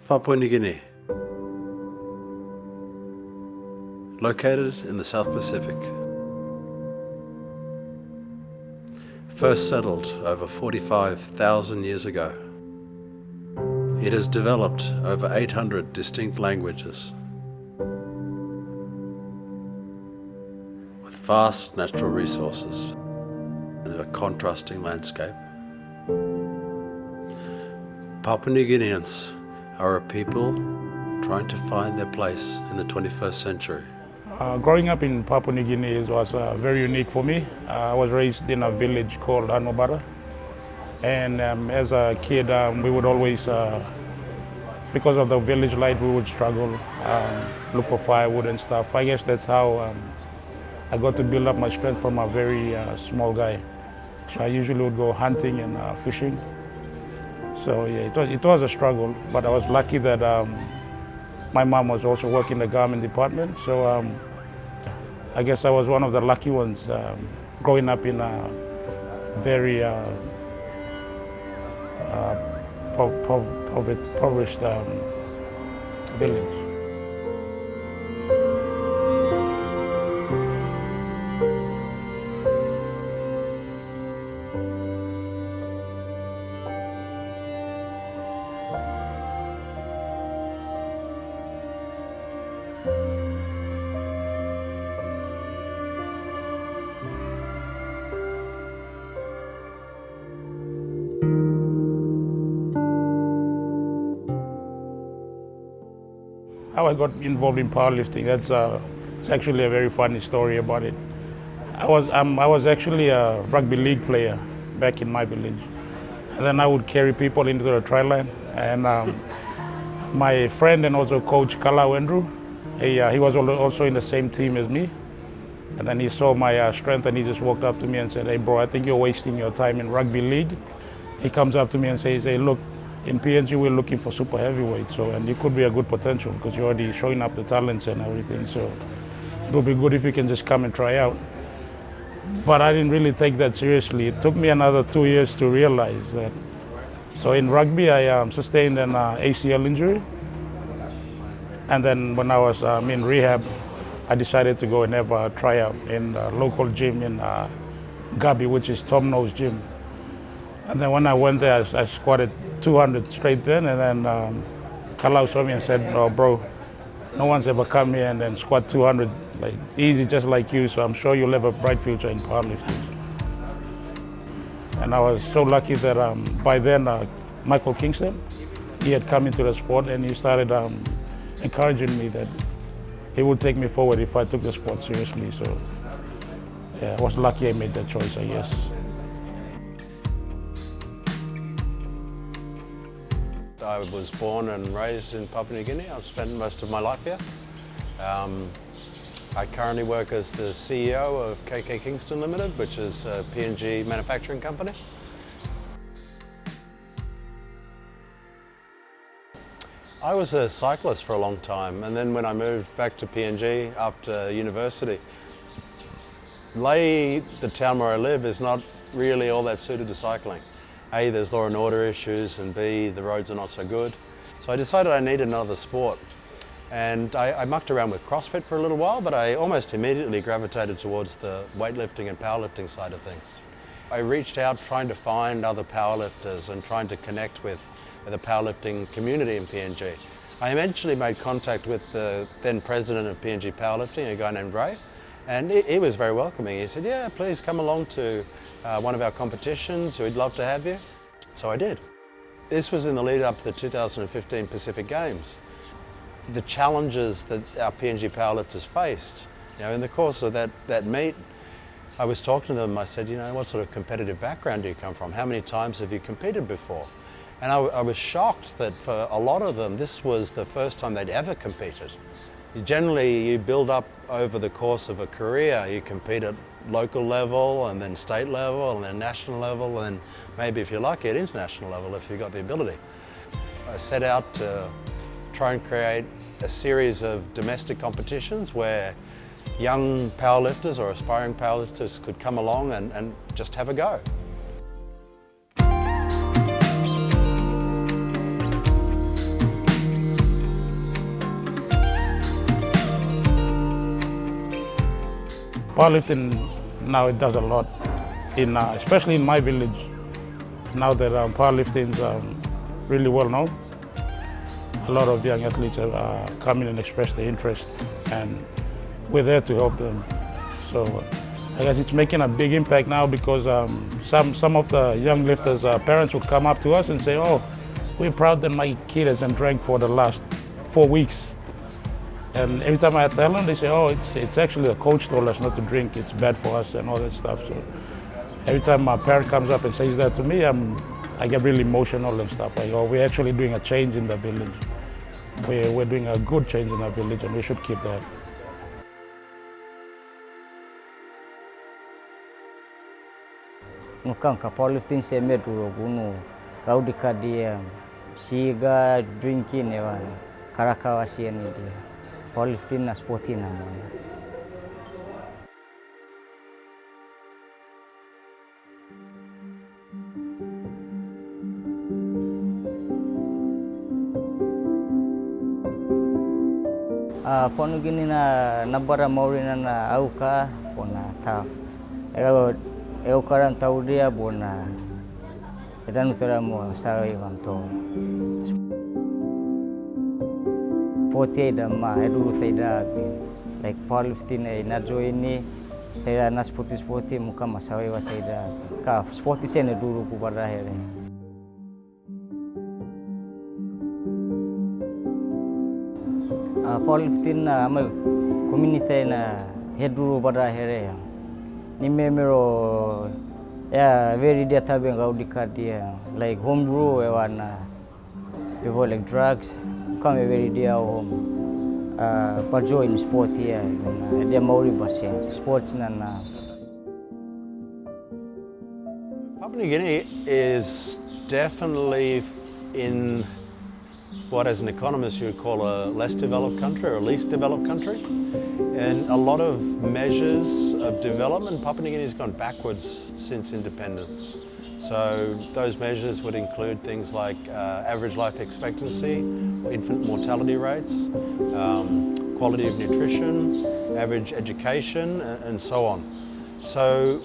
Papua New Guinea, located in the South Pacific. First settled over 45,000 years ago, it has developed over 800 distinct languages, with vast natural resources and a contrasting landscape. Papua New Guineans are a people trying to find their place in the 21st century. Growing up in Papua New Guinea was very unique for me. I was raised in a village called Anobara, and as a kid we would always, because of the village light, we would struggle, look for firewood and stuff. I guess that's how I got to build up my strength from a very small guy. So I usually would go hunting and fishing. So yeah, it was a struggle, but I was lucky that my mom was also working in the garment department. So I guess I was one of the lucky ones growing up in a very impoverished village. How I got involved in powerlifting, it's actually a very funny story about it. I was actually a rugby league player back in my village. And then I would carry people into the tri line. And my friend and also coach Kala Wendru, he was also in the same team as me. And then he saw my strength and he just walked up to me and said, "Hey bro, I think you're wasting your time in rugby league." He comes up to me and says, "Hey, look, in PNG, we're looking for super heavyweight, and you could be a good potential because you're already showing up the talents and everything. So it would be good if you can just come and try out." But I didn't really take that seriously. It took me another 2 years to realize that. So in rugby, I sustained an ACL injury. And then when I was in rehab, I decided to go and have a tryout in a local gym in Gabi, which is Tom No's gym. And then when I went there, I squatted 200 straight then, and then Kalau saw me and said, "Oh bro, no one's ever come here and then squat 200 like easy just like you, so I'm sure you'll have a bright future in powerlifting." And I was so lucky that by then Michael Kingston, he had come into the sport and he started encouraging me that he would take me forward if I took the sport seriously. So yeah, I was lucky I made that choice, I guess. I was born and raised in Papua New Guinea. I've spent most of my life here. I currently work as the CEO of KK Kingston Limited, which is a PNG manufacturing company. I was a cyclist for a long time, and then when I moved back to PNG after university, Lae, the town where I live, is not really all that suited to cycling. A, there's law and order issues, and B, the roads are not so good. So I decided I needed another sport. And I mucked around with CrossFit for a little while, but I almost immediately gravitated towards the weightlifting and powerlifting side of things. I reached out trying to find other powerlifters and trying to connect with the powerlifting community in PNG. I eventually made contact with the then president of PNG Powerlifting, a guy named Ray, and he was very welcoming. He said, "Yeah, please come along to one of our competitions, we'd love to have you." So I did. This was in the lead up to the 2015 Pacific Games. The challenges that our PNG powerlifters faced, in the course of that meet, I was talking to them, I said, "What sort of competitive background do you come from? How many times have you competed before?" And I was shocked that for a lot of them, this was the first time they'd ever competed. Generally, you build up over the course of a career. You compete at local level and then state level and then national level and maybe if you're lucky at international level if you've got the ability. I set out to try and create a series of domestic competitions where young powerlifters or aspiring powerlifters could come along and just have a go. Powerlifting now it does a lot, especially in my village. Now that powerlifting is really well known, a lot of young athletes are coming and express their interest, and we're there to help them. So I guess it's making a big impact now because some of the young lifters' parents would come up to us and say, "Oh, we're proud that my kid hasn't drank for the last 4 weeks." And every time I tell them, they say, "Oh, it's actually the coach told us not to drink. It's bad for us and all that stuff." So every time my parent comes up and says that to me, I get really emotional and stuff. Like, oh, we're actually doing a change in the village. We're doing a good change in our village, and we should keep that. Nukanka powerlifting se meduro gunu gaudika dia siga drinking ewan karakawa siani dia powerlifting na sporting na mona. Ponu gini na nabara maurina na auka pona taf. Eu karan tahu dia bona. Kita nutera mo sawi vanto. Poti da ma edu taida like powerlifting na joini taida na sporti muka masawi wa taida ka sporti sene dulu ku barra here. Powerlifting na ama community na heduru barra here. Ni memero ya very dia tabe ngaudika dia like home brew ewana people like drugs come very dia home pajo in sport here dia mauri basen sports na Papua New Guinea is definitely in what as an economist you would call a less developed country or a least developed country. And a lot of measures of development, Papua New Guinea has gone backwards since independence. So those measures would include things like average life expectancy, infant mortality rates, quality of nutrition, average education, and so on. So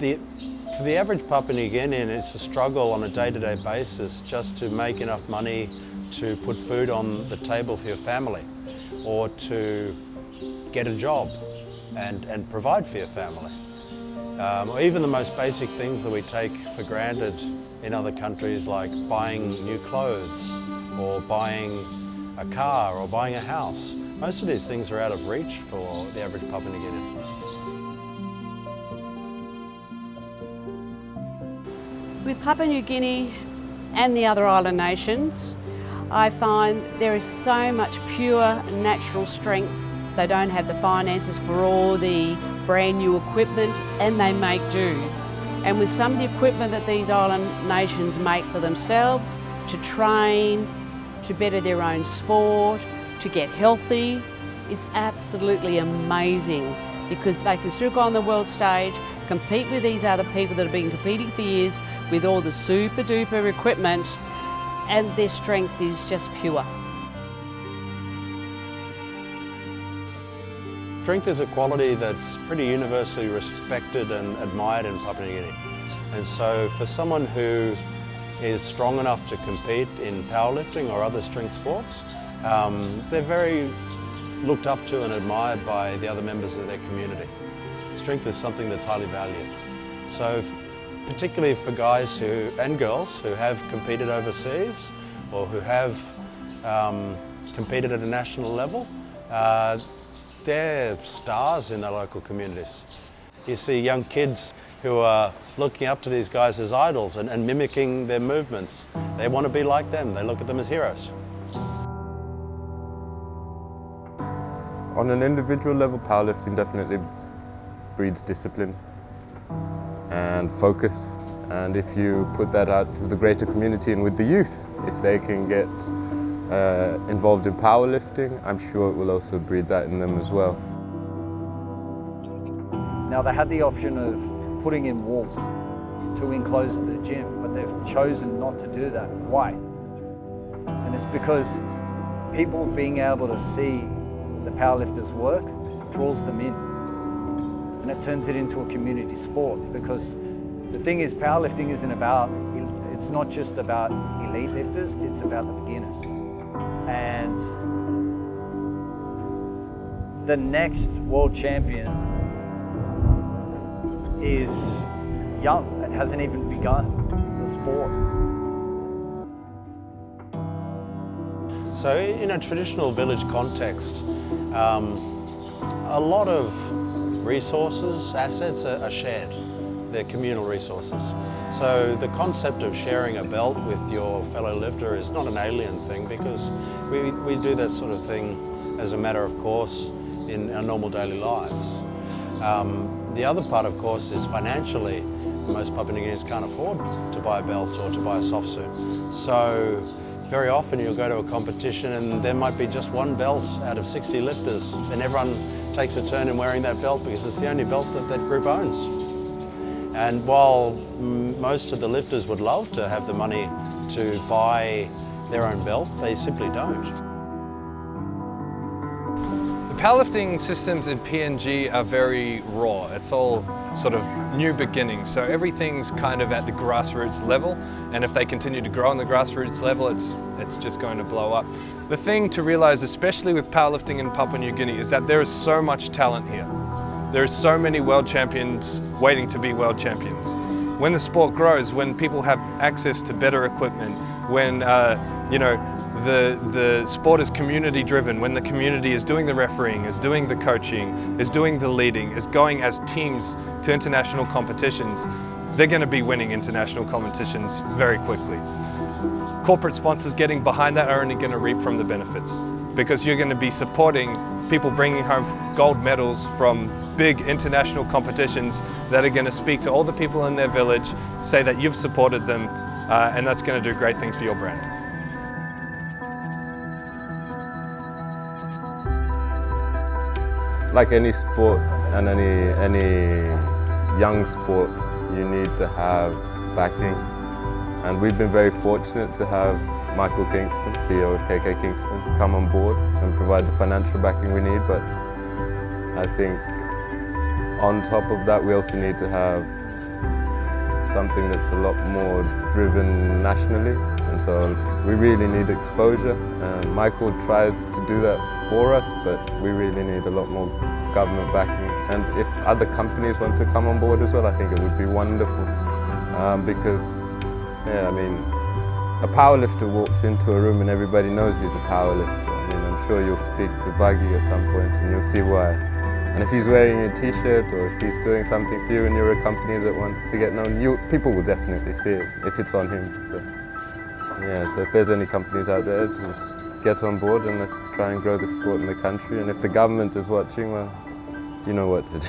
for the average Papua New Guinean, it's a struggle on a day-to-day basis just to make enough money to put food on the table for your family, or to get a job and provide for your family. Or even the most basic things that we take for granted in other countries, like buying new clothes or buying a car or buying a house. Most of these things are out of reach for the average Papua New Guinean. With Papua New Guinea and the other island nations, I find there is so much pure natural strength. They don't have the finances for all the brand new equipment, and they make do. And with some of the equipment that these island nations make for themselves, to train, to better their own sport, to get healthy, it's absolutely amazing, because they can still go on the world stage, compete with these other people that have been competing for years with all the super duper equipment, and their strength is just pure. Strength is a quality that's pretty universally respected and admired in Papua New Guinea. And so for someone who is strong enough to compete in powerlifting or other strength sports, they're very looked up to and admired by the other members of their community. Strength is something that's highly valued. So particularly for guys and girls who have competed overseas or who have competed at a national level, they're stars in their local communities. You see young kids who are looking up to these guys as idols and mimicking their movements. They want to be like them. They look at them as heroes. On an individual level, powerlifting definitely breeds discipline and focus. And if you put that out to the greater community and with the youth, if they can get involved in powerlifting, I'm sure it will also breed that in them as well. Now they had the option of putting in walls to enclose the gym, but they've chosen not to do that. Why? And it's because people being able to see the powerlifters work draws them in. and it turns it into a community sport. Because the thing is, powerlifting isn't about, it's not just about elite lifters, it's about the beginners. And the next world champion is young and hasn't even begun the sport. So in a traditional village context, a lot of resources, assets are shared. They're communal resources. So the concept of sharing a belt with your fellow lifter is not an alien thing, because we do that sort of thing as a matter of course in our normal daily lives. The other part, of course, is financially. Most Papua New Guineans can't afford to buy a belt or to buy a soft suit. So very often you'll go to a competition and there might be just one belt out of 60 lifters, and everyone takes a turn in wearing that belt because it's the only belt that that group owns. And while most of the lifters would love to have the money to buy their own belt, they simply don't. The powerlifting systems in PNG are very raw. It's all sort of new beginnings. So everything's kind of at the grassroots level. And if they continue to grow on the grassroots level, it's just going to blow up. The thing to realize, especially with powerlifting in Papua New Guinea, is that there is so much talent here. There are so many world champions waiting to be world champions. When the sport grows, when people have access to better equipment, when the sport is community driven, when the community is doing the refereeing, is doing the coaching, is doing the leading, is going as teams to international competitions, they're going to be winning international competitions very quickly. Corporate sponsors getting behind that are only going to reap from the benefits, because you're going to be supporting people bringing home gold medals from big international competitions that are going to speak to all the people in their village, say that you've supported them, and that's going to do great things for your brand. Like any sport and any young sport, you need to have backing. And we've been very fortunate to have Michael Kingston, CEO of KK Kingston, come on board and provide the financial backing we need. But I think on top of that, we also need to have something that's a lot more driven nationally. And so we really need exposure. And Michael tries to do that for us, but we really need a lot more government backing. And if other companies want to come on board as well, I think it would be wonderful. Because, yeah, I mean, a powerlifter walks into a room and everybody knows he's a powerlifter. I mean, I'm sure you'll speak to Buggy at some point and you'll see why. And if he's wearing a t-shirt or if he's doing something for you and you're a company that wants to get known, people will definitely see it if it's on him. So, yeah, so if there's any companies out there, just get on board and let's try and grow the sport in the country. And if the government is watching, well, you know what to do.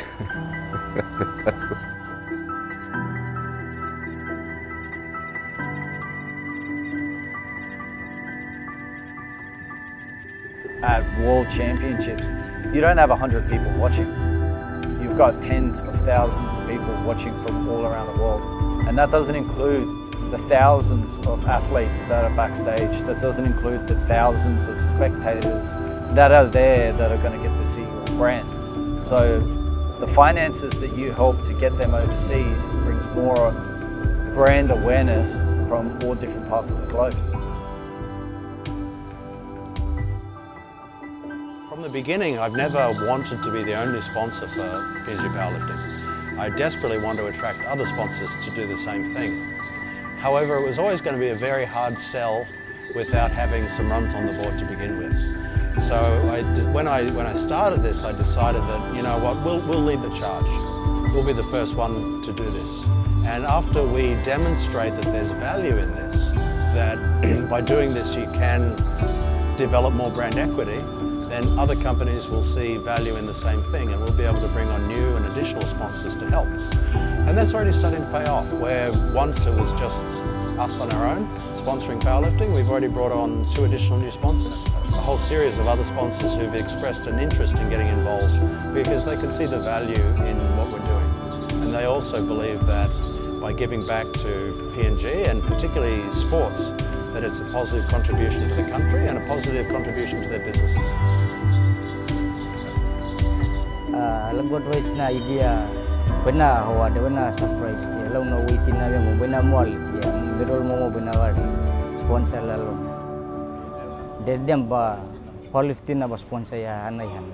That's all. At World Championships, you don't have 100 people watching. You've got tens of thousands of people watching from all around the world. And that doesn't include the thousands of athletes that are backstage. That doesn't include the thousands of spectators that are there that are going to get to see your brand. So the finances that you help to get them overseas brings more brand awareness from all different parts of the globe. From the beginning, I've never wanted to be the only sponsor for PNG powerlifting. I desperately want to attract other sponsors to do the same thing. However, it was always going to be a very hard sell without having some runs on the board to begin with. So when I started this, I decided that, you know what, we'll lead the charge. We'll be the first one to do this. And after we demonstrate that there's value in this, that by doing this you can develop more brand equity, then other companies will see value in the same thing, and we'll be able to bring on new and additional sponsors to help. And that's already starting to pay off, where once it was just us on our own sponsoring powerlifting, we've already brought on 2 additional new sponsors. A whole series of other sponsors who've expressed an interest in getting involved because they can see the value in what we're doing. And they also believe that by giving back to PNG, and particularly sports, that it's a positive contribution to the country and a positive contribution to their businesses. lagot wise na idea bena hawa de bena surprise dia law na waiting na mo bena mall dia berol mo bena wari sponsor lalo de dem ba powerlifting na ba sponsor ya anay han